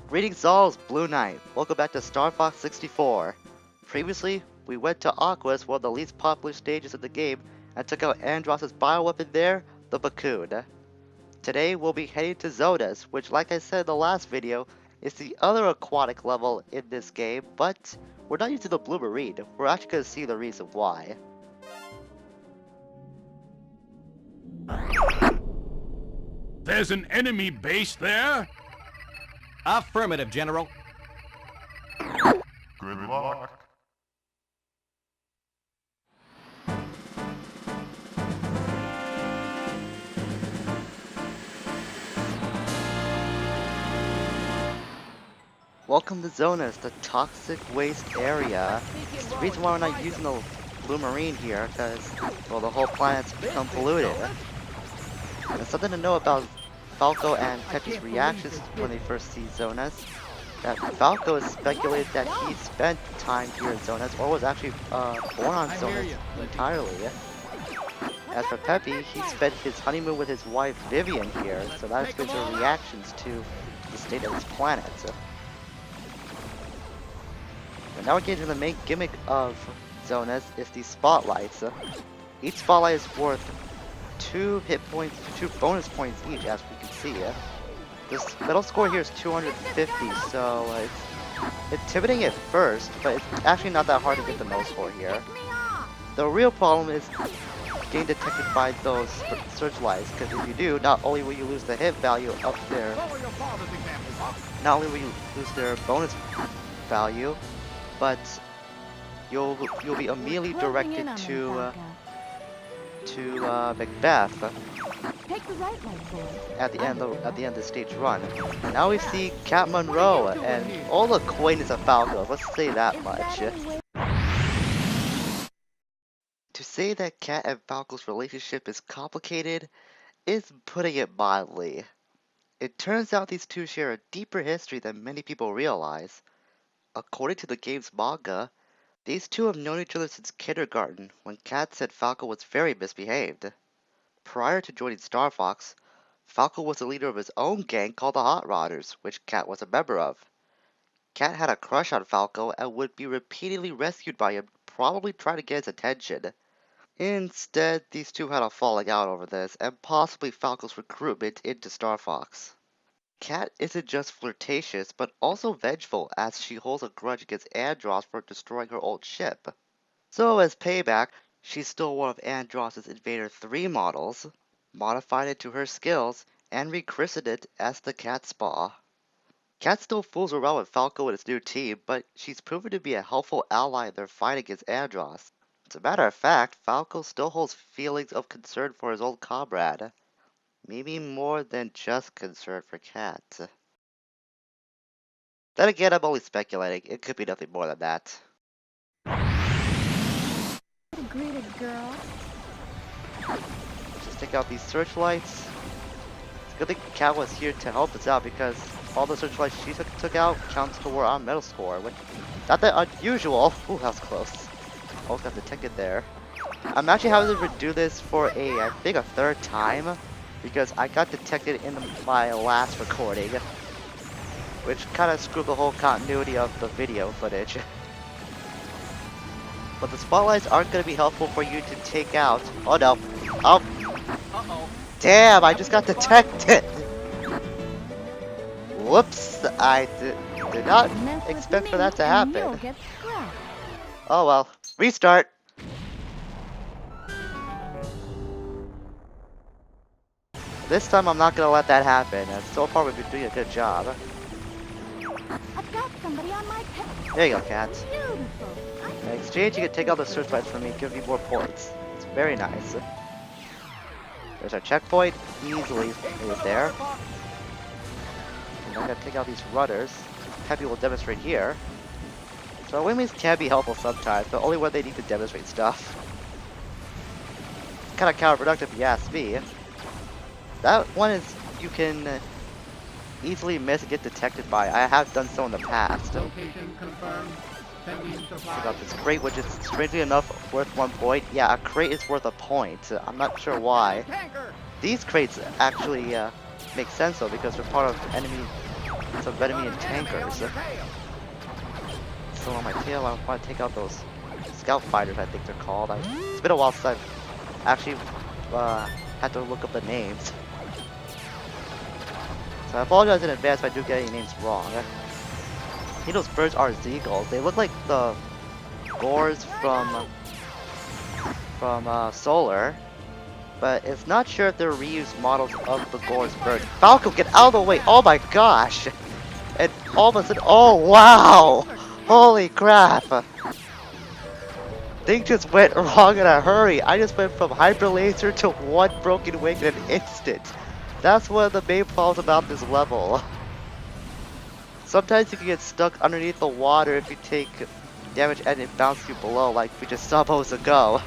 Greetings Zal's Blue Knight. Welcome back to Starfox 64. Previously, we went to Aqua's, one of the least popular stages of the game, and took out Andross's bioweapon there, the Bakun. Today, we'll be heading to Zoda's, which like I said in the last video, is the other aquatic level in this game, but we're not using the Blue Marine. We're actually going to see the reason why. There's an enemy base there? Affirmative, General. Good luck. Welcome to Zonas, the toxic waste area. It's the reason why we're not using the Blue Marine here, because, well, the whole planet's become polluted. And something to know about Falco and Pepe's reactions when they first see Zonas, that Falco has speculated that he spent time here in Zonas, or was actually born on Zonas entirely. As for Pepe, he spent his honeymoon with his wife Vivian here, so that explains her reactions to the state of this planet. And now we're getting to the main gimmick of Zonas, is the spotlights. Each spotlight is worth 2 hit points, 2 bonus points each, as we can see. This medal score here is 250, so it's intimidating at first, but it's actually not that hard to get the medal score here. The real problem is getting detected by those searchlights, because if you do, not only will you lose the hit value up there, not only will you lose their bonus value, but you'll be immediately directed to Macbeth at the end of the stage run. And now we see Cat Monroe and all the acquaintance of Falco. Let's say that much. To say that Cat and Falco's relationship is complicated is putting it mildly. It turns out these two share a deeper history than many people realize. According to the game's manga, these two have known each other since kindergarten, when Cat said Falco was very misbehaved. Prior to joining Starfox, Falco was the leader of his own gang called the Hot Rodders, which Cat was a member of. Cat had a crush on Falco and would be repeatedly rescued by him, probably trying to get his attention. Instead, these two had a falling out over this, and possibly Falco's recruitment into Starfox. Cat isn't just flirtatious, but also vengeful, as she holds a grudge against Andross for destroying her old ship. So as payback, she stole one of Andross's Invader 3 models, modified it to her skills, and rechristened it as the Cat Spa. Cat still fools around with Falco and his new team, but she's proven to be a helpful ally in their fight against Andross. As a matter of fact, Falco still holds feelings of concern for his old comrade. Maybe more than just concern for Cat. Then again, I'm only speculating. It could be nothing more than that. Greeted girl. Let's just take out these searchlights. It's a good thing Cat was here to help us out, because all the searchlights she took out counts toward our medal score, which not that unusual. Ooh, that was close. Almost got detected there. I'm actually having to do this for I think a 3rd time, because I got detected in my last recording, which kind of screwed the whole continuity of the video footage. But the spotlights aren't going to be helpful for you to take out. Oh no. Oh. Uh-oh. Damn, I just got detected. Whoops, I did not expect for that to happen. Oh well. Restart. This time I'm not gonna let that happen, and so far we've been doing a good job. I've got somebody on my pet. There you go, Cat. Beautiful. In exchange, you can take out the searchlights from me, give me more points. It's very nice. There's our checkpoint, easily is there. And I'm gonna take out these rudders. Pepe will demonstrate here. So windmills can be helpful sometimes, but only when they need to demonstrate stuff. It's kind of counterproductive if you ask me. That one is, you can easily miss and get detected by. I have done so in the past. Location confirmed. Check out this crate, which is strangely enough worth 1 point. Yeah, a crate is worth a point. I'm not sure why. These crates actually make sense though, because they're part of enemy some enemy tankers. Still on my tail, I want to take out those scout fighters, I think they're called. It's been a while since I've actually had to look up the names. So I apologize in advance if I do get any names wrong. I think those birds are seagulls. They look like the gores from Solar, but it's not sure if they're reused models of the gores bird. Falco, get out of the way! Oh my gosh! And all of a sudden, oh wow! Holy crap! Things just went wrong in a hurry. I just went from hyper laser to one broken wing in an instant. That's one of the main problems about this level. Sometimes you can get stuck underneath the water if you take damage and it bounces you below, like we just saw moments ago.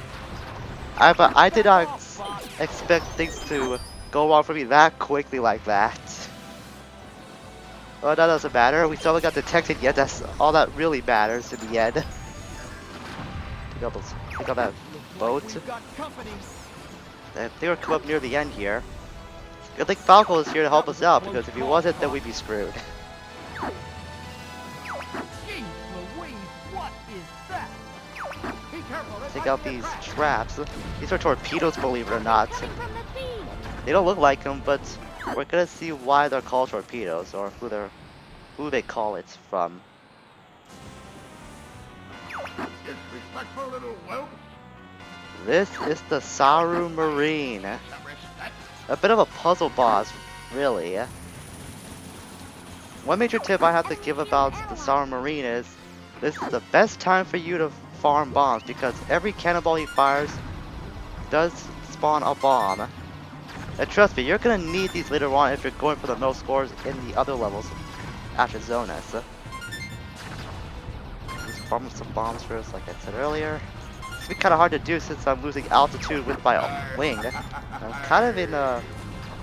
But I did not expect things to go wrong for me that quickly like that. Well, that doesn't matter. We still haven't got detected yet. That's all that really matters in the end. Take out that boat. I think we're coming up near the end here. Good thing Falco is here to help us out, because if he wasn't, then we'd be screwed. Take out these traps. These are torpedoes, believe it or not. Coming from the sea. They don't look like them, but we're gonna see why they're called torpedoes, or who they call it from. Disrespectful little whelp. This is the Saru Marine. A bit of a puzzle boss, really. One major tip I have to give about the Saru Marine is this is the best time for you to farm bombs, because every cannonball he fires does spawn a bomb. And trust me, you're gonna need these later on if you're going for the most scores in the other levels after Zonas. Just farm some bombs first, like I said earlier. It's been kind of hard to do since I'm losing altitude with my wing. I'm kind of in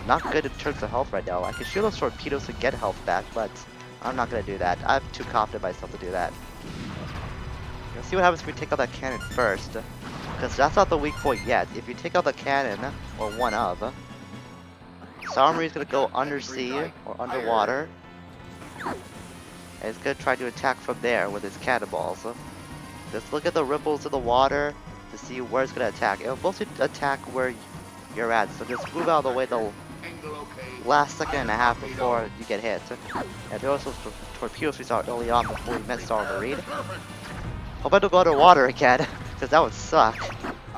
not good in terms of health right now. I can shoot those torpedoes to get health back, but I'm not gonna do that. I'm too confident in myself to do that. Let's see what happens if we take out that cannon first, because that's not the weak point yet. If you take out the cannon, or one of, Saru is gonna go undersea or underwater, and it's gonna try to attack from there with his cannonballs. Just look at the ripples of the water to see where it's gonna attack. It'll mostly attack where you're at, so just move out of the way the last second and a half before you get hit. And there are also torpedoes we saw early on before we met Saru Marine. Hope I don't go underwater again, because that would suck.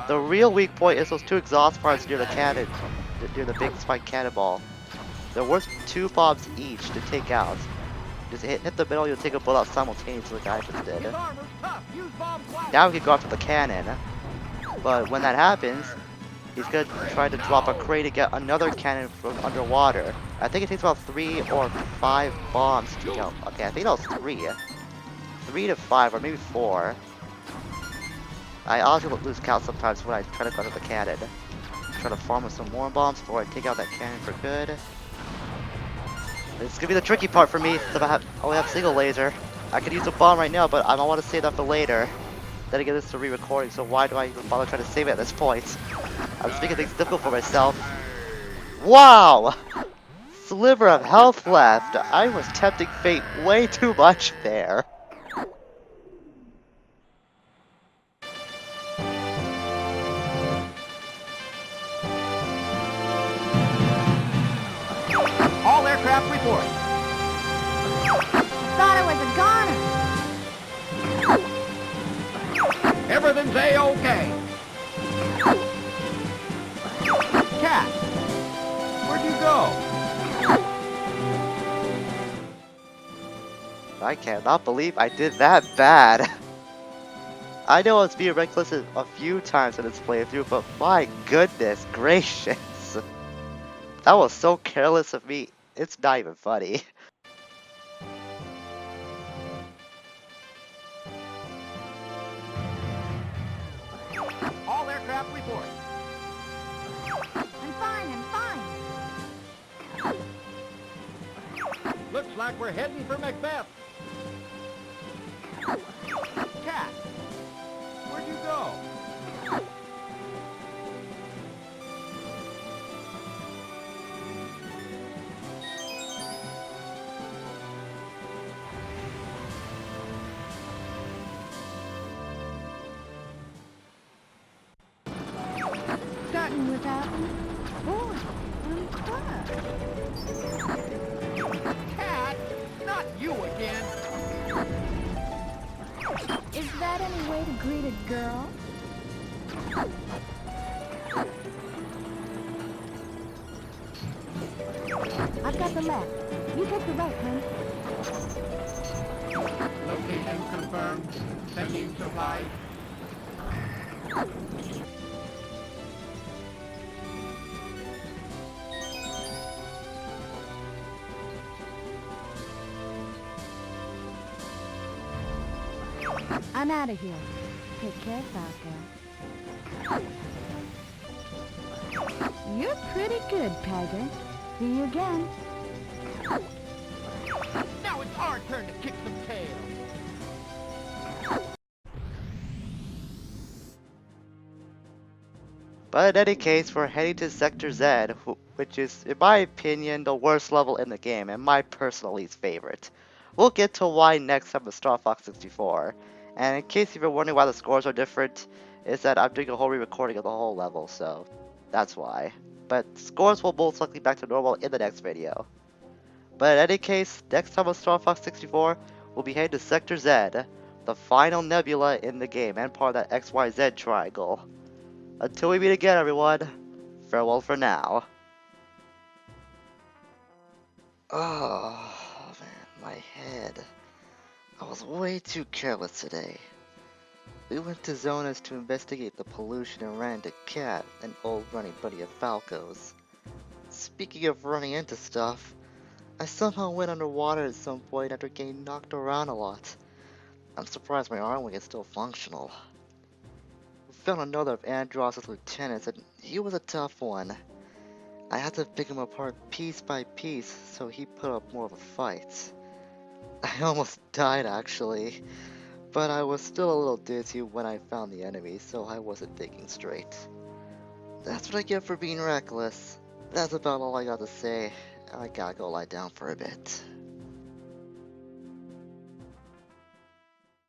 The real weak point is those two exhaust parts near the cannon, near the big spike cannonball. They're worth 2 bombs each to take out. Just hit the middle, you'll take a bullet out simultaneously, like I just did. Now we can go after the cannon. But when that happens, he's gonna try to drop a crate to get another cannon from underwater. I think it takes about 3 or 5 bombs to take out. Okay, I think that was 3. 3 to 5, or maybe 4. I honestly lose count sometimes when I try to go after the cannon. Try to farm with some more bombs before I take out that cannon for good. This is gonna be the tricky part for me, since I only have single laser. I could use a bomb right now, but I don't want to save that for later. Then again, this is a re-recording, so why do I even bother trying to save it at this point? I'm just making things difficult for myself. Wow! Sliver of health left. I was tempting fate way too much there. All aircraft report. Thought it was a goner. Everything's A-OK. Cat, where'd you go? I cannot believe I did that bad. I know I was being reckless a few times in this playthrough, but my goodness gracious. That was so careless of me, it's not even funny. All aircraft report. I'm fine, I'm fine. Looks like we're heading for Macbeth. Cat, where'd you go? way to greet a girl. I've got the left. You take the right, honey. Location confirmed. Sending supply. I'm out of here. Take care, Falco. You're pretty good, Tiger. See you again. Now it's our turn to kick some tail. But in any case, we're heading to Sector Z, which is, in my opinion, the worst level in the game and my personal least favorite. We'll get to why next time with Starfox 64. And in case you've been wondering why the scores are different, is that I'm doing a whole re-recording of the whole level, so that's why. But scores will most likely back to normal in the next video. But in any case, next time with Starfox 64, we'll be heading to Sector Z, the final nebula in the game and part of that XYZ triangle. Until we meet again, everyone, farewell for now. Oh, man, my head. I was way too careless today. We went to Zonas to investigate the pollution and ran into Cat, an old running buddy of Falco's. Speaking of running into stuff, I somehow went underwater at some point after getting knocked around a lot. I'm surprised my arm wing is still functional. We found another of Andross's lieutenants, and he was a tough one. I had to pick him apart piece by piece, so he put up more of a fight. I almost died actually, but I was still a little dizzy when I found the enemy, so I wasn't thinking straight. That's what I get for being reckless. That's about all I got to say. I gotta go lie down for a bit.